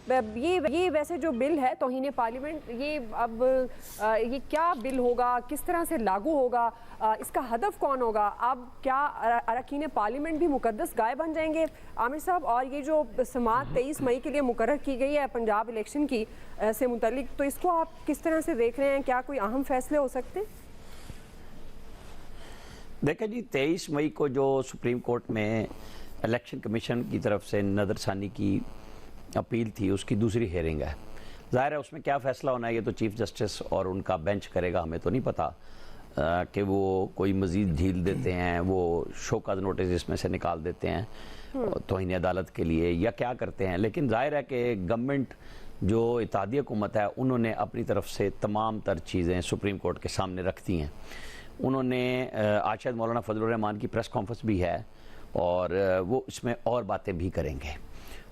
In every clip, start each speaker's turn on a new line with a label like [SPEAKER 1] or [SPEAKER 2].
[SPEAKER 1] یہ ویسے جو بل ہے توہین پارلیمنٹ، یہ اب یہ کیا بل ہوگا، کس طرح سے لاگو ہوگا، اس کا ہدف کون ہوگا؟ اب کیا اراکین پارلیمنٹ بھی مقدس گائے بن جائیں گے عامر صاحب؟ اور یہ جو سماعت 23 مئی کے لیے مقرر کی گئی ہے پنجاب الیکشن کی سے متعلق، تو اس کو آپ کس طرح سے دیکھ رہے ہیں؟ کیا کوئی اہم فیصلے ہو سکتے ہیں؟
[SPEAKER 2] دیکھیں جی، 23 مئی کو جو سپریم کورٹ میں الیکشن کمیشن کی طرف سے نظر ثانی کی اپیل تھی، اس کی دوسری ہیئرنگ ہے۔ ظاہر ہے اس میں کیا فیصلہ ہونا ہے یہ تو چیف جسٹس اور ان کا بینچ کرے گا، ہمیں تو نہیں پتا کہ وہ کوئی مزید ڈھیل دیتے ہیں، وہ شو کاز نوٹس اس میں سے نکال دیتے ہیں توہین عدالت کے لیے، یا کیا کرتے ہیں۔ لیکن ظاہر ہے کہ گورنمنٹ جو اتحادی حکومت ہے انہوں نے اپنی طرف سے تمام تر چیزیں سپریم کورٹ کے سامنے رکھ دی ہیں۔ انہوں نے آج شاید مولانا فضل الرحمان کی پریس کانفرنس بھی ہے، اور وہ اس میں اور باتیں بھی کریں گے،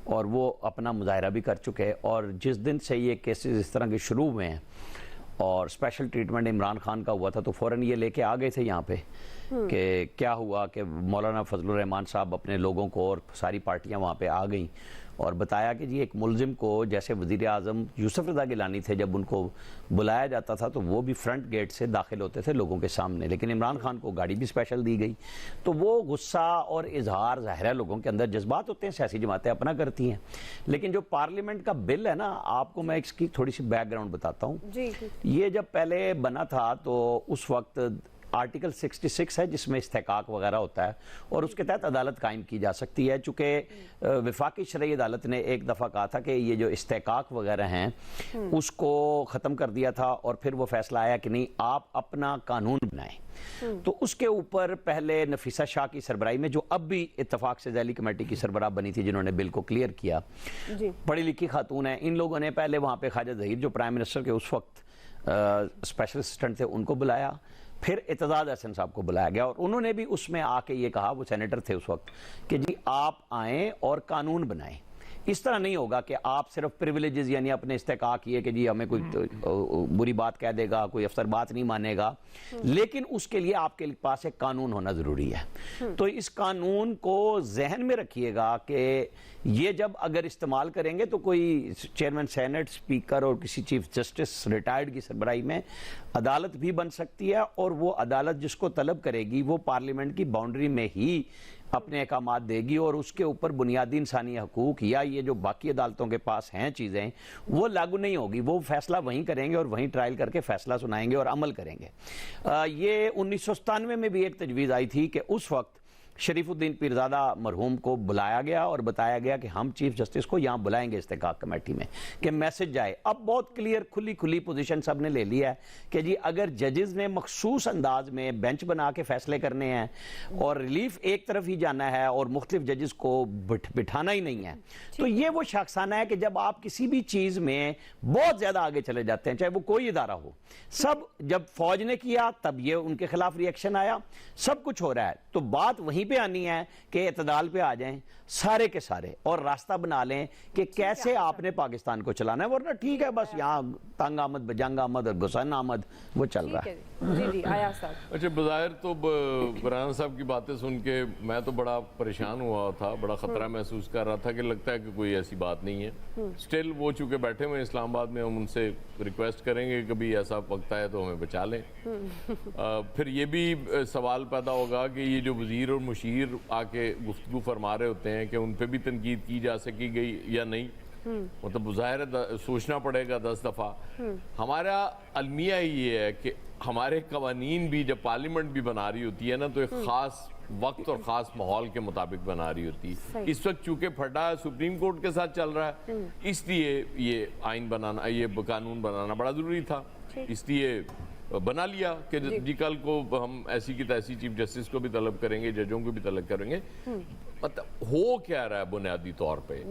[SPEAKER 2] اور وہ اپنا مظاہرہ بھی کر چکے۔ اور جس دن سے یہ کیسز اس طرح کے شروع ہوئے ہیں اور اسپیشل ٹریٹمنٹ عمران خان کا ہوا تھا، تو فوراً یہ لے کے آ گئے تھے یہاں پہ کہ کیا ہوا کہ مولانا فضل الرحمان صاحب اپنے لوگوں کو اور ساری پارٹیاں وہاں پہ آ گئیں اور بتایا کہ جی ایک ملزم کو، جیسے وزیر اعظم یوسف رضا گیلانی تھے، جب ان کو بلایا جاتا تھا تو وہ بھی فرنٹ گیٹ سے داخل ہوتے تھے لوگوں کے سامنے، لیکن عمران خان کو گاڑی بھی اسپیشل دی گئی۔ تو وہ غصہ اور اظہار، ظاہر ہے لوگوں کے اندر جذبات ہوتے ہیں، سیاسی جماعتیں اپنا کرتی ہیں، لیکن جو پارلیمنٹ کا بل ہے نا، آپ کو میں اس کی تھوڑی سی بیک گراؤنڈ بتاتا ہوں۔ یہ جب پہلے بنا تھا تو اس وقت آرٹیکل 66 ہے جس میں استحقاق وغیرہ ہوتا ہے، اور اس کے تحت عدالت قائم کی جا سکتی ہے۔ چونکہ وفاقی شرعی عدالت نے ایک دفعہ کہا تھا کہ یہ جو استحقاق وغیرہ ہیں اس کو ختم کر دیا تھا، اور پھر وہ فیصلہ آیا کہ نہیں، آپ اپنا قانون بنائیں۔ تو اس کے اوپر پہلے نفیسہ شاہ کی سربراہی میں، جو اب بھی اتفاق سے ذیلی کمیٹی کی سربراہ بنی تھی، جنہوں نے بل کو کلیئر کیا، پڑھی لکھی خاتون ہیں، ان لوگوں نے پہلے وہاں پہ خواجہ ظہیر جو پرائم منسٹر کے اس وقت اسپیشل اسسٹنٹ تھے ان کو بلایا، پھر اعتزاز احسن صاحب کو بلایا گیا، اور انہوں نے بھی اس میں آ کے یہ کہا، وہ سینیٹر تھے اس وقت، کہ جی آپ آئیں اور قانون بنائیں۔ اس طرح نہیں ہوگا کہ آپ صرف پریویلیجز، یعنی اپنے استحقاق یہ کہ جی ہمیں کوئی بری بات کہہ دے گا، کوئی افسر بات نہیں مانے گا، لیکن اس کے لیے آپ کے پاس ایک قانون ہونا ضروری ہے۔ تو اس قانون کو ذہن میں رکھیے گا کہ یہ جب اگر استعمال کریں گے تو کوئی چیئرمین سینٹ، اسپیکر اور کسی چیف جسٹس ریٹائرڈ کی سربراہی میں عدالت بھی بن سکتی ہے، اور وہ عدالت جس کو طلب کرے گی وہ پارلیمنٹ کی باؤنڈری میں ہی اپنے احکامات دے گی، اور اس کے اوپر بنیادی انسانی حقوق یا یہ جو باقی عدالتوں کے پاس ہیں چیزیں وہ لاگو نہیں ہوگی۔ وہ فیصلہ وہیں کریں گے اور وہیں ٹرائل کر کے فیصلہ سنائیں گے اور عمل کریں گے۔ یہ 1997 میں بھی ایک تجویز آئی تھی کہ اس وقت شریف الدین پیرزادہ مرحوم کو بلایا گیا اور بتایا گیا کہ ہم چیف جسٹس کو یہاں بلائیں گے استحقاق کمیٹی میں، کہ میسج جائے۔ اب بہت کلیئر کھلی پوزیشن سب نے لے لیا ہے کہ جی اگر ججز نے مخصوص انداز میں بینچ بنا کے فیصلے کرنے ہیں اور ریلیف ایک طرف ہی جانا ہے اور مختلف ججز کو بٹھانا ہی نہیں ہے، تو یہ وہ شاخسانہ ہے کہ جب آپ کسی بھی چیز میں بہت زیادہ آگے چلے جاتے ہیں، چاہے وہ کوئی ادارہ ہو، سب جب فوج نے کیا تب یہ ان کے خلاف ری ایکشن آیا، سب کچھ ہو رہا ہے، تو بات وہیں پہ آنی ہے کہ اعتدال پہ آ جائیں سارے کے سارے، اور راستہ بنا لیں کہ کیسے آپ نے پاکستان کو چلانا ہے، ورنہ ٹھیک ہے بس یہاں تنگ آمد بجنگ آمد اور گسن آمد وہ چل رہا ہے۔
[SPEAKER 1] جی آیا صاحب۔
[SPEAKER 3] اچھا، بظاہر تو برہان صاحب کی باتیں سن کے میں تو بڑا پریشان ہوا تھا، بڑا خطرہ محسوس کر رہا تھا کہ لگتا ہے کہ کوئی ایسی بات نہیں ہے۔ سٹل وہ چونکہ بیٹھے ہوئے اسلام آباد میں، ہم ان سے ریکویسٹ کریں گے کہ کبھی ایسا وقت آئے تو ہمیں بچا لیں۔ پھر یہ بھی سوال پیدا ہوگا کہ یہ جو وزیر اور مشیر آ کے گفتگو فرما رہے ہوتے ہیں کہ ان پہ بھی تنقید کی جا سکی گئی یا نہیں، مطلب ظاہر ہے سوچنا پڑے گا 10 دفعہ۔ ہمارا المیہ یہ ہے کہ ہمارے قوانین بھی جب پارلیمنٹ بھی بنا رہی ہوتی ہے نا، تو ایک خاص وقت اور خاص ماحول کے مطابق بنا رہی ہوتی ہے۔ اس وقت چونکہ پھٹا سپریم کورٹ کے ساتھ چل رہا ہے، اس لیے یہ آئین بنانا، یہ قانون بنانا بڑا ضروری تھا، اس لیے بنا لیا کہ جی کل کو ہم ایسی کی تیسی چیف جسٹس کو بھی طلب کریں گے، ججوں کو بھی طلب کریں گے۔ مطلب ہو کیا رہا ہے بنیادی طور پہ،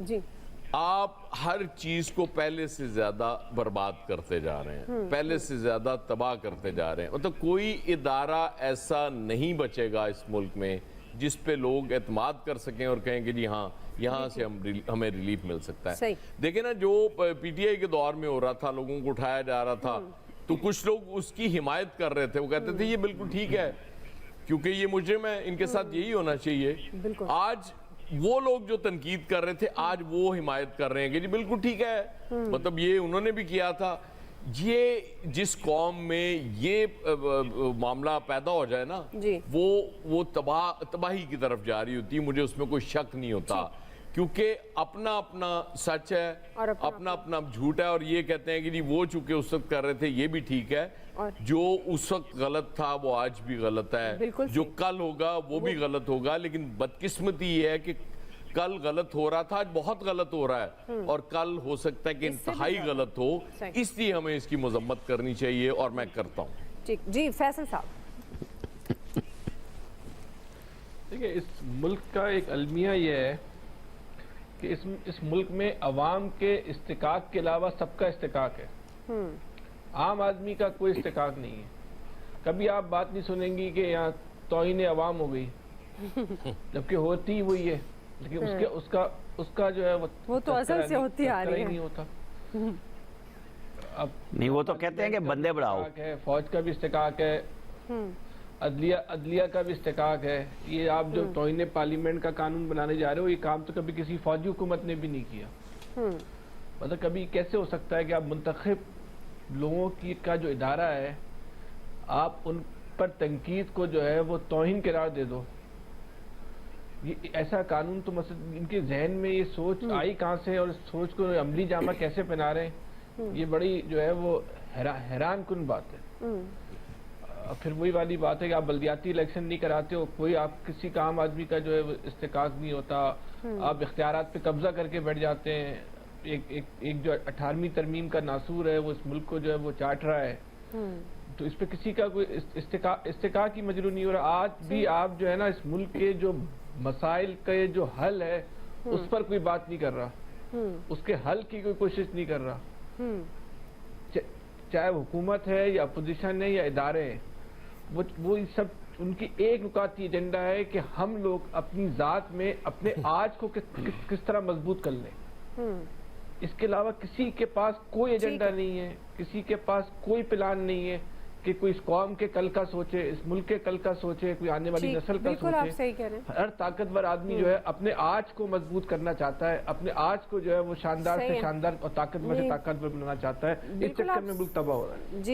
[SPEAKER 3] آپ ہر چیز کو پہلے سے زیادہ برباد کرتے جا رہے ہیں، پہلے سے زیادہ تباہ کرتے جا رہے ہیں۔ مطلب کوئی ادارہ ایسا نہیں بچے گا اس ملک میں جس پہ لوگ اعتماد کر سکیں اور کہیں کہ جی ہاں یہاں سے ہمیں ریلیف مل سکتا ہے۔ دیکھیں نا، جو پی ٹی آئی کے دور میں ہو رہا تھا، لوگوں کو اٹھایا جا رہا تھا، تو کچھ لوگ اس کی حمایت کر رہے تھے، وہ کہتے تھے یہ بالکل ٹھیک ہے کیونکہ یہ مجرم ہے، ان کے ساتھ یہی ہونا چاہیے۔ آج وہ لوگ جو تنقید کر رہے تھے آج وہ حمایت کر رہے ہیں کہ جی بالکل ٹھیک ہے، مطلب یہ انہوں نے بھی کیا تھا. یہ جس قوم میں یہ معاملہ پیدا ہو جائے نا
[SPEAKER 1] جی.
[SPEAKER 3] وہ تباہی کی طرف جا رہی ہوتی ہے. مجھے اس میں کوئی شک نہیں ہوتا، کیونکہ اپنا اپنا سچ ہے
[SPEAKER 1] اور
[SPEAKER 3] اپنا اپنا جھوٹ ہے. اور یہ کہتے ہیں کہ جی وہ چونکہ اس وقت کر رہے تھے یہ بھی ٹھیک ہے، جو اس وقت غلط تھا وہ آج بھی غلط ہے، جو کل ہوگا وہ بھی غلط ہوگا. لیکن بدقسمتی یہ ہے کہ کل غلط ہو رہا تھا، آج بہت غلط ہو رہا ہے، اور کل ہو سکتا ہے کہ انتہائی غلط ہو. اس لیے ہمیں اس کی مذمت کرنی چاہیے اور میں کرتا ہوں.
[SPEAKER 1] جی فیصل صاحب.
[SPEAKER 4] دیکھیں اس ملک کا ایک المیہ یہ ہے کہ اس ملک میں عوام کے استحقاق کے علاوہ سب کا استحقاق ہے. عام آدمی کا کوئی استحقاق نہیں ہے. کبھی آپ بات نہیں سنیں گی کہ یہاں توہین عوام ہو گئی، جبکہ ہوتی وہی ہے، لیکن اس کا جو ہے
[SPEAKER 1] وہ تو اصل سے ہوتی آ رہی ہے.
[SPEAKER 4] نہیں ہوتا. اب
[SPEAKER 2] نہیں، وہ تو کہتے ہیں کہ بندے بڑھاؤ.
[SPEAKER 4] فوج کا بھی استحقاق ہے، عدلیہ کا بھی استحقاق ہے. یہ آپ جو توہین پارلیمنٹ کا قانون بنانے جا رہے ہو، یہ کام تو کبھی کسی فوجی حکومت نے بھی نہیں کیا. مطلب کبھی کیسے ہو سکتا ہے کہ آپ منتخب لوگوں کا جو ادارہ ہے، آپ ان پر تنقید کو جو ہے وہ توہین قرار دے دو. یہ ایسا قانون تو مثلا ان کے ذہن میں یہ سوچ آئی کہاں سے، اور اس سوچ کو عملی جامہ کیسے پہنا رہے ہیں، یہ بڑی جو ہے وہ حیران کن بات ہے. پھر وہی والی بات ہے کہ آپ بلدیاتی الیکشن نہیں کراتے ہو، کوئی آپ کسی کا عام آدمی کا جو ہے وہ استحقاق نہیں ہوتا، آپ اختیارات پہ قبضہ کر کے بیٹھ جاتے ہیں. ایک جو 18ویں ترمیم کا ناصور ہے وہ اس ملک کو جو ہے وہ چاٹ رہا ہے. تو اس پہ کسی کا کوئی استحقاق کی مجروح نہیں ہو رہا. آج بھی آپ جو ہے نا اس ملک کے جو مسائل کا جو حل ہے اس پر کوئی بات نہیں کر رہا، اس کے حل کی کوئی کوشش نہیں کر رہا. چاہے حکومت ہے یا اپوزیشن ہے یا ادارے ہیں، وہ سب ان کی ایک نکاتی ایجنڈا ہے کہ ہم لوگ اپنی ذات میں اپنے آج کو کس طرح مضبوط کر لیں. اس کے علاوہ کسی کے پاس کوئی ایجنڈا نہیں ہے، کسی کے پاس کوئی پلان نہیں ہے کہ کوئی اس قوم کے کل کا سوچے، اس ملک کے کل کا سوچے، کوئی آنے والی نسل کا سوچے. ہر طاقتور آدمی جو ہے اپنے آج کو مضبوط کرنا چاہتا ہے، اپنے آج کو جو ہے وہ شاندار سے شاندار اور طاقتور سے طاقتور بنانا چاہتا ہے. اس چکر میں ملک تباہ ہو رہا ہے.